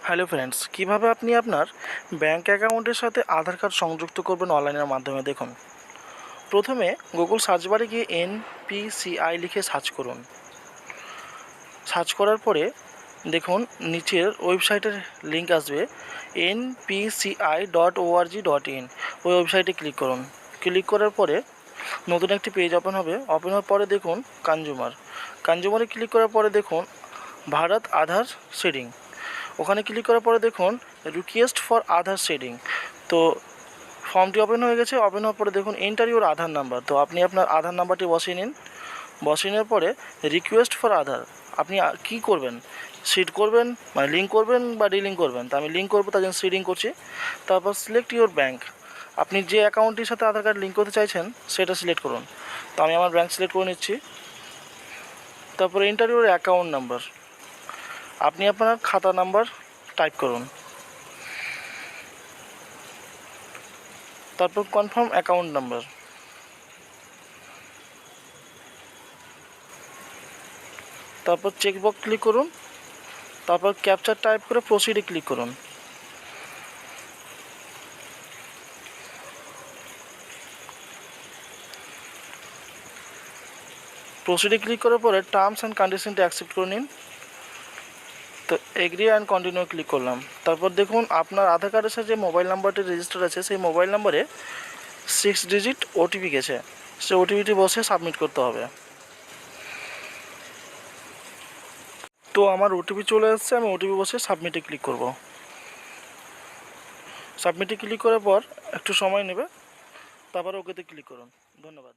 Hello friends, কিভাবে আপনি আপনার ব্যাঙ্ক অ্যাকাউন্টের সাথে আধার কার্ড সংযুক্ত করবেন অনলাইনের মাধ্যমে দেখুন। প্রথমে গুগল সার্চ বারে গিয়ে NPCI লিখে সার্চ করুন। সার্চ করার পরে দেখুন নিচের ওয়েবসাইটের লিঙ্ক আসবে npci.org.in। ওই ওয়েবসাইটে ক্লিক করুন। ক্লিক করার পরে নতুন একটি পেজ ওপেন হবে। ওপেন হওয়ার পরে দেখুন কনজিউমারে ক্লিক করার পরে দেখুন ভারত আধার শেডিং। ওখানে ক্লিক করার পরে দেখুন রিকোয়েস্ট ফর আধার শেডিং। তো ফর্মটি ওপেন হয়ে গেছে। ওপেন হওয়ার পরে দেখুন এন্টার ইউর আধার নাম্বার। তো আপনি আপনার আধার নাম্বারটি বসিয়ে নিন। বসিয়ে নেওয়ার পরে রিকোয়েস্ট ফর আধার আপনি কী করবেন, সিড করবেন মানে লিঙ্ক করবেন বা ডিলিঙ্ক করবেন। তো আমি লিঙ্ক করবো, তার জন্য সিডিং করছি। তারপর সিলেক্ট ইউর ব্যাঙ্ক, আপনি যে অ্যাকাউন্টটির সাথে আধার কার্ড লিঙ্ক করতে চাইছেন সেটা সিলেক্ট করুন। তো আমি আমার ব্যাঙ্ক সিলেক্ট করে নিচ্ছি। তারপরে এন্টার ইউর অ্যাকাউন্ট নাম্বার, আপনি আপনার খাতা নাম্বার টাইপ করুন। তারপর কনফার্ম অ্যাকাউন্ট নাম্বার, তারপর চেকবক্স ক্লিক করুন। তারপর ক্যাপচার টাইপ করে প্রসিডে ক্লিক করুন। প্রসিডে ক্লিক করার পরে টার্মস অ্যান্ড কন্ডিশনটা অ্যাকসেপ্ট করে নিন। তো এগ্রি অ্যান্ড কন্টিনিউ ক্লিক করলাম। তারপর দেখুন আপনার আধার কার্ডের সাথে যে মোবাইল নাম্বারটি রেজিস্টার আছে সেই মোবাইল নাম্বারে 6 ডিজিট ওটিপি গেছে। সেই ওটিপিটি বসে সাবমিট করতে হবে। তো আমার ওটিপি চলে আসছে, আমি ওটিপি বসে সাবমিটে ক্লিক করব। সাবমিটে ক্লিক করার পর একটু সময় নেবে, তারপরে ওকেতে ক্লিক করুন। ধন্যবাদ।